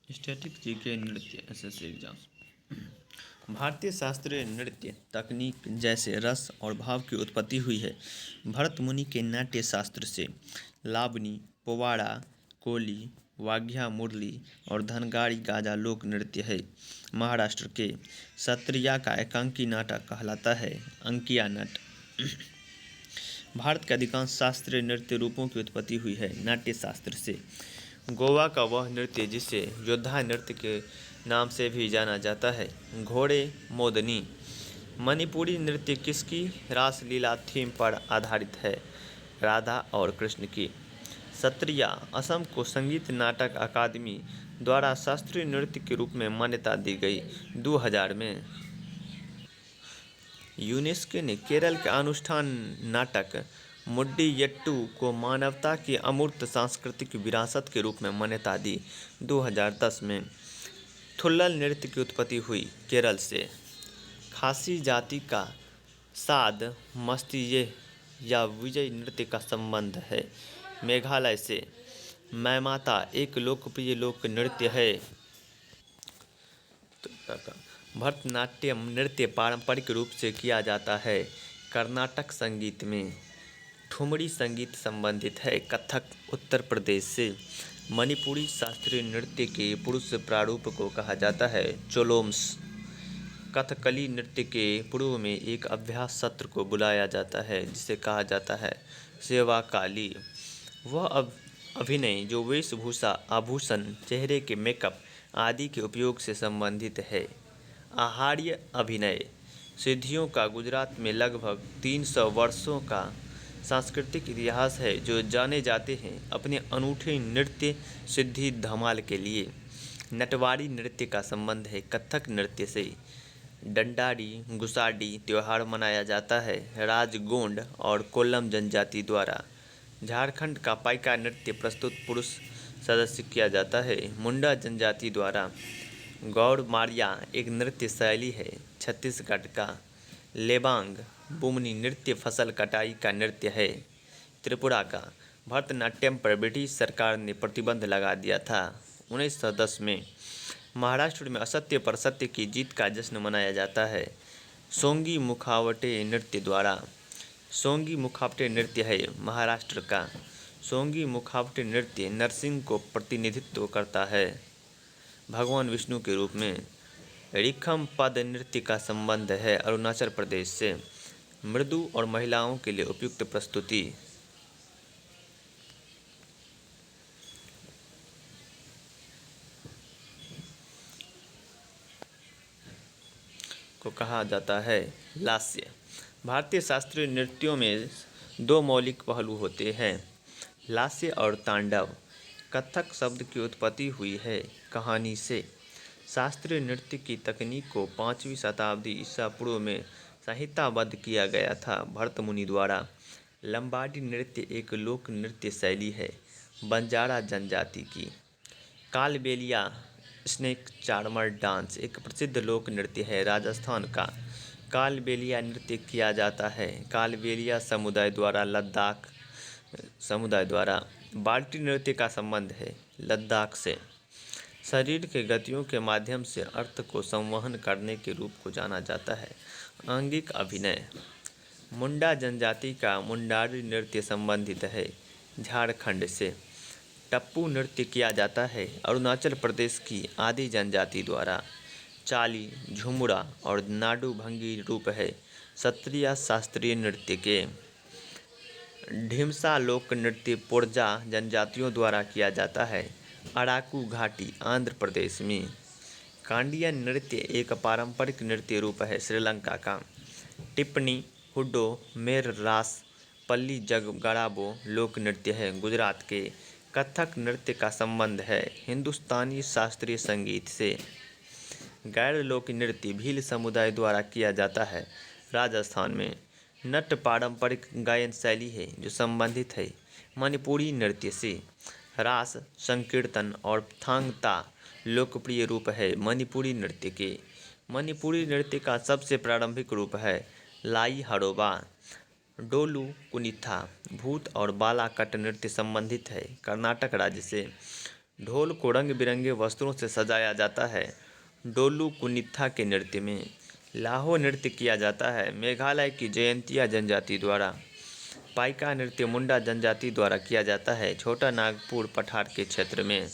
Static GK नृत्य SSC exam. भारतीय शास्त्रीय नृत्य तकनीक जैसे रस और भाव की उत्पत्ति हुई है। भरत मुनि के नाट्य शास्त्र से लावनी, पोवाड़ा, कोली, वाग्या मुरली और धनगाड़ी गाजा लोक नृत्य है। महाराष्ट्र के सत्रिया का एकांकी नाटक कहलाता है अंकिया नट। भारत के अधिकांश शास्त्रीय नृत्य रूपों की उत्पत्ति हुई है नाट्य शास्त्र से। गोवा का वह नृत्य जिसे योद्धा नृत्य के नाम से भी जाना जाता है, घोड़े मोदनी। मणिपुरी नृत्य किसकी रासलीला थीम पर आधारित है? राधा और कृष्ण की। सत्रिया असम को संगीत नाटक अकादमी द्वारा शास्त्रीय नृत्य के रूप में मान्यता दी गई 2000 में। यूनेस्को ने केरल के अनुष्ठान नाटक मुड्डीयट्टू को मानवता की अमूर्त सांस्कृतिक विरासत के रूप में मान्यता दी 2010 में। थुल्लल नृत्य की उत्पत्ति हुई केरल से। खासी जाति का साद मस्तीये या विजय नृत्य का संबंध है मेघालय से। मैमाता एक लोकप्रिय लोक नृत्य है। भरतनाट्यम नृत्य पारंपरिक रूप से किया जाता है कर्नाटक संगीत में। ठुमरी संगीत संबंधित है कथक उत्तर प्रदेश से। मणिपुरी शास्त्रीय नृत्य के पुरुष प्रारूप को कहा जाता है चोलोम्स। कथकली नृत्य के पूर्व में एक अभ्यास सत्र को बुलाया जाता है जिसे कहा जाता है सेवा काली। वह अभिनय जो वेशभूषा, आभूषण, चेहरे के मेकअप आदि के उपयोग से संबंधित है। आहार्य अभिनय सिद्धियों का गुजरात में लगभग 300 वर्षों का सांस्कृतिक इतिहास है जो जाने जाते हैं अपने अनूठे नृत्य सिद्धि धमाल के लिए। नटवारी नृत्य का संबंध है कथक नृत्य से। डंडारी गुसाडी त्यौहार मनाया जाता है राजगोंड और कोल्लम जनजाति द्वारा। झारखंड का पाइका नृत्य प्रस्तुत पुरुष सदस्य किया जाता है मुंडा जनजाति द्वारा। गौड़ मारिया एक नृत्य शैली है छत्तीसगढ़ का। लेबांग बुमनी नृत्य फसल कटाई का नृत्य है त्रिपुरा का। भरतनाट्यम पर ब्रिटिश सरकार ने प्रतिबंध लगा दिया था 1910 में। महाराष्ट्र में असत्य पर सत्य की जीत का जश्न मनाया जाता है सोंगी मुखावटे नृत्य द्वारा। सोंगी मुखावटे नृत्य है महाराष्ट्र का। सोंगी मुखावटे नृत्य नरसिंह को प्रतिनिधित्व करता है भगवान विष्णु के रूप में। रिखम पद नृत्य का संबंध है अरुणाचल प्रदेश से। मृदु और महिलाओं के लिए उपयुक्त प्रस्तुति को कहा जाता है लास्य। भारतीय शास्त्रीय नृत्यों में 2 मौलिक पहलू होते हैं लास्य और तांडव। कथक शब्द की उत्पत्ति हुई है कहानी से। शास्त्रीय नृत्य की तकनीक को 5वीं शताब्दी ईसा पूर्व में संहिताबद्ध किया गया था भरत मुनि द्वारा। लंबाडी नृत्य एक लोक नृत्य शैली है बंजारा जनजाति की। कालबेलिया स्नेक चार्मर डांस एक प्रसिद्ध लोक नृत्य है राजस्थान का। कालबेलिया नृत्य किया जाता है कालबेलिया समुदाय द्वारा लद्दाख समुदाय द्वारा। बाल्टी नृत्य का संबंध है लद्दाख से। शरीर के गतियों के माध्यम से अर्थ को संवहन करने के रूप को जाना जाता है आंगिक अभिनय। मुंडा जनजाति का मुंडारी नृत्य संबंधित है झारखंड से। टप्पू नृत्य किया जाता है अरुणाचल प्रदेश की आदि जनजाति द्वारा। चाली, झुमुरा और नाडू भंगी रूप है सत्रिया शास्त्रीय नृत्य के। ढिमसा लोक नृत्य पोरजा जनजातियों द्वारा किया जाता है अराकू घाटी आंध्र प्रदेश में। कांडियन नृत्य एक पारंपरिक नृत्य रूप है श्रीलंका का। टिप्पणी हुड्डो मेर रास पल्ली जगगड़ाबो लोक नृत्य है गुजरात के। कथक नृत्य का संबंध है हिंदुस्तानी शास्त्रीय संगीत से। गैर लोक नृत्य भील समुदाय द्वारा किया जाता है राजस्थान में। नट पारंपरिक गायन शैली है जो संबंधित है मणिपुरी नृत्य से। रास, संकीर्तन और थांगता लोकप्रिय रूप है मणिपुरी नृत्य के। मणिपुरी नृत्य का सबसे प्रारंभिक रूप है लाई हरोबा। डोलू कुनिथा भूत और बाला कट नृत्य संबंधित है कर्नाटक राज्य से। ढोल को रंग बिरंगे वस्त्रों से सजाया जाता है। डोलू कुनित्था के नृत्य में लाहो नृत्य किया जाता है। मेघालय की जयंतिया जनजाति द्वारा। पाइका नृत्य मुंडा जनजाति द्वारा किया जाता है। छोटा नागपुर पठार के क्षेत्र में।